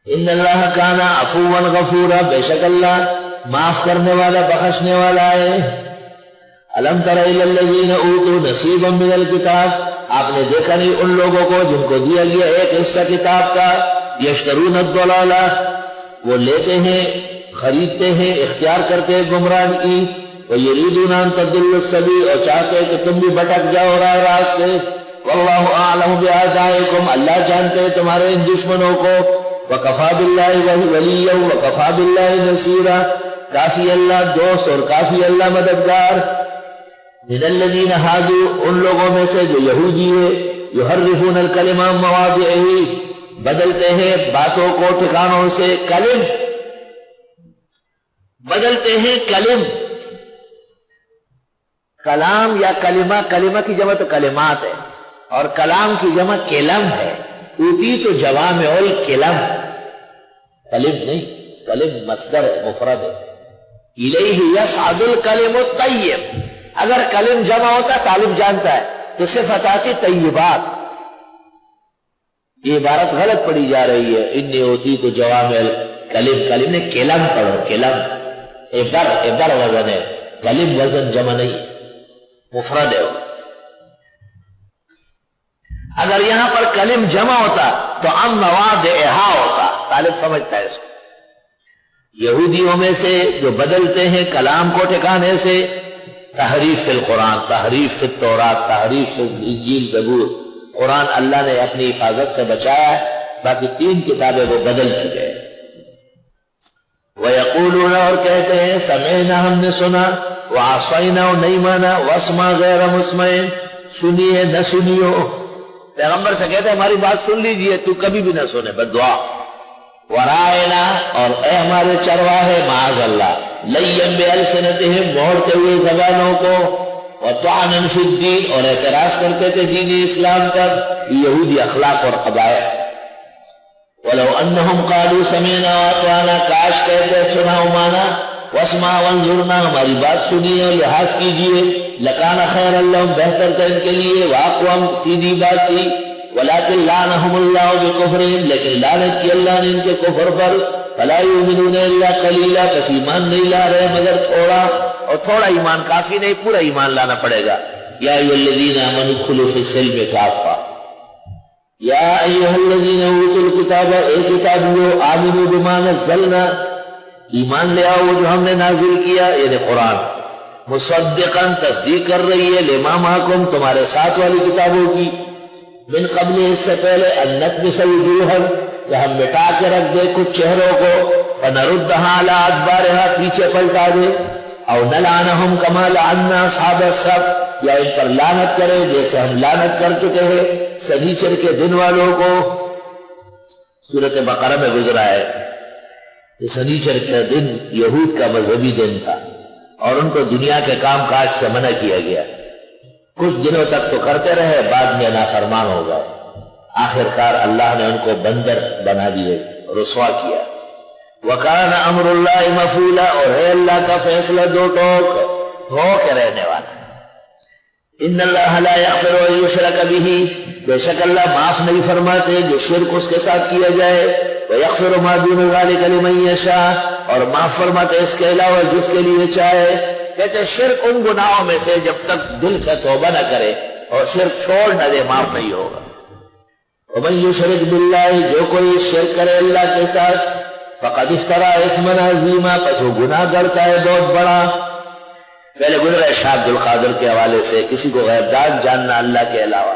ان اللہ کان عفوا غفورا، بے شک اللہ معاف کرنے والا بخشنے والا ہے۔ الم تر الی الذین اوتوا نصیبا من الکتاب، آپ نے دیکھا نہیں ان لوگوں کو جن کو دیا گیا ایک حصہ کتاب کا، یشترون الضلالہ، وہ لیتے ہیں خریدتے ہیں اختیار کرتے ہیں گمراہی کی، ویریدون ان تضلوا السبیل، اور چاہتے ہیں کہ تم بھی بھٹک جاؤ راہ راست سے، واللہ اعلم باعدائکم، اللہ جانتے ہیں تمہارے ان دشمنوں کو، وکفی باللہ ولیا وکفی باللہ نصیرا، کافی اللہ دوست اور کافی اللہ مددگار۔ من الذین ہادوا، ان لوگوں میں سے جو یہودی ہے، یحرفون الکلم عن مواضعہ، بدلتے ہیں باتوں کو ٹھکانوں سے، کلم بدلتے ہیں، کلام یا کلمہ، کلمہ کی جمع تو کلمات ہے اور کلام کی جمع کلم ہے، اوتی تو جوامع الکلم، کلم نہیں، کلم مصدر مفرد ہے، الیہ یصعد الکلم الطیب، اگر کلم جمع ہوتا طالب جانتا ہے تو صفت آتی طیبات، یہ عبارت غلط پڑھی جا رہی ہے، انی اوتی تو جوامع الکلم، کلم نے کلم پڑھو، کلم عبر وزن ہے، کلم وزن جمع نہیں مفرد ہے۔ اگر یہاں پر کلم جمع ہوتا تو ام مواضعہا ہوتا، طالب سمجھتا ہے اس کو۔ یہودیوں میں سے جو بدلتے ہیں کلام کو ٹھکانے سے، تحریف فی القرآن، تحریف فی التورات، تحریف فی انجیل زبور، قرآن اللہ نے اپنی حفاظت سے بچایا ہے، باقی 3 کتابیں وہ بدل چکے ہیں۔ وَيَقُولُونَ، اور کہتے ہیں، سمعنا، ہم نے سنا، وَعَصَيْنَا، نہیں مانا، وَاسْمَعْ غَيْرَ مُسْمَعٍ، سنیے نہ سنیو، پیغمبر سے کہتے ہیں ہماری بات سن لیجئے، تو کبھی بھی نہ سنے، بدعا۔ وَرَائِنَا، اور اے ہمارے چرواہے، معاذ اللہ، لَيًّا بِأَلْسِنَتِهِمْ، موڑتے ہوئے زبانوں کو، وَطَعْنًا فِي الدِّينِ، اور اعتراض کرتے تھے دین اسلام پر، یہودی اخلاق اور قبائح۔ وَلَوْ أَنَّهُمْ قَالُوا سَمِعْنَا وَأَطَعْنَا، کاش کہتے سنا و مانا، وَاسْمَعْ وَانظُرْنَا، ہماری بات سنیے اور لحاظ کیجئے، لَكَانَ خَيْرًا لَهُمْ، بہتر تھا ان کے لیے، وَأَقْوَمْ، سیدھی بات تھی، وَلَكِنْ لَعْنَهُمُ اللَّهُ بِكُفْرِهِمْ، لیکن لعنت کی اللہ نے ان کے کفر پر، فَلَا يُؤْمِنُونَ إِلَّا قَلِيلًا، بس ایمان نہیں لا رہے مگر تھوڑا، اور تھوڑا ایمان کافی نہیں، پورا ایمان لانا پڑے گا۔ یا ایھا الذین آمنوا ادخلوا فی السلم کافہ، یا ایھا الذین اوتوا الکتاب، اے کتابیو، آمنوا بما نزلنا، ایمان لے آؤ جو ہم نے نازل کیا، یعنی قرآن، مصدقا، تصدیق کر رہی ہے، لما معکم، تمہارے ساتھ والی کتابوں کی، من قبل، اس سے پہلے، ان نطمس وجوہا، کہ ہم مٹا کے رکھ دے کچھ چہروں کو، فنردھا علی ادبارہا، پیچھے پلٹا دے، او نلعنہم کما لعنا اصحاب السبت، یا ان پر لعنت کرے جیسے ہم لعنت کر چکے ہیں سنیچر کے دن والوں کو۔ سورۃ بقرہ میں گزرا ہے کہ سنیچر کا دن یہود کا مذہبی دن تھا اور ان کو دنیا کے کام کاج سے منع کیا گیا، کچھ دنوں تک تو کرتے رہے، بعد میں نافرمان ہو گئے، آخر کار اللہ نے ان کو بندر بنا دیے، رسوا کیا۔ وَكَانَ أَمْرُ اللَّهِ مَفْعُولًا، اور ہے اللہ کا فیصلہ دو ٹوک، ہو کے رہنے والا۔ إِنَّ اللَّهَ لَا يَغْفِرُ أَن يُشْرَكَ بِهِ، بے شک اللہ معاف نہیں فرماتے جو شرک اس کے ساتھ کیا جائے، وَيَغْفِرُ مَا دُونَ ذَلِكَ لِمَن يَشَاءُ، اور معاف فرماتے اس کے علاوہ جس کے لیے چاہے۔ کہتے شرک ان گناہوں میں سے جب تک دل سے توبہ نہ کرے اور شرک چھوڑ نہ دے معاف نہیں ہوگا۔ وَمَن يُشْرِكْ بِاللَّهِ، جو کوئی شرک کرے اللہ کے ساتھ، فَقَدِ افْتَرَىٰ إِثْمًا عَظِيمًا، پس وہ گناہ کرتا ہے بہت بڑا۔ پہلے گزرا ہے شاہ عبد القادر کے حوالے سے، کسی کو غیب دان جاننا اللہ کے علاوہ،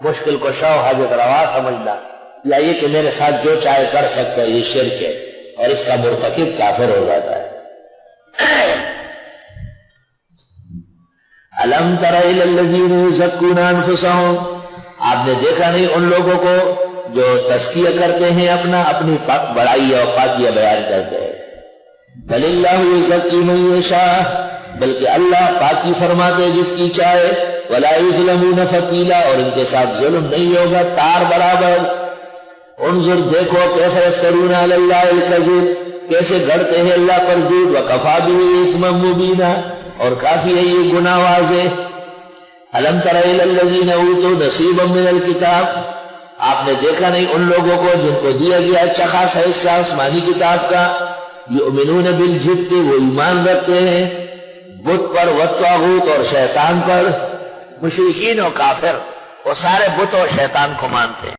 مشکل کو شو حاجت روا سمجھنا، یا یہ کہ میرے ساتھ جو چاہے کر سکتا ہے، یہ شرک ہے اور اس کا مرتکب کافر ہو جاتا ہے۔ أَلَمْ تَرَ إِلَى الَّذِينَ يُزَكُّونَ أَنفُسَهُمْ، آپ نے دیکھا نہیں ان لوگوں کو جو تزکیہ کرتے ہیں اپنا، اپنی بڑائی اور پاکیہ بیان کرتے ہیں۔ بل اللہ یزکی من یشاء، بلکہ اللہ پاکی فرماتے جس کی چاہے، ولا یظلمون فتیلا، اور ان کے ساتھ ظلم نہیں ہوگا تار برابر۔ انظر، دیکھو، کیف یفترون علی اللہ الکذب، کیسے گھڑتے ہیں اللہ پر جھوٹ، وکفی بہ اثما مبینا، اور کافی ہے یہ گناہ واضح۔ الم تر الی الذین اوتوا نصیبا من الکتاب، آپ نے دیکھا نہیں ان لوگوں کو جن کو دیا گیا اچھا خاصا حصہ آسمانی کتاب کا، یؤمنون بالجبت، وہ ایمان رکھتے ہیں بت پر، والطاغوت اور شیطان پر۔ مشرکین و کافر وہ سارے بت اور شیطان کو مانتے ہیں۔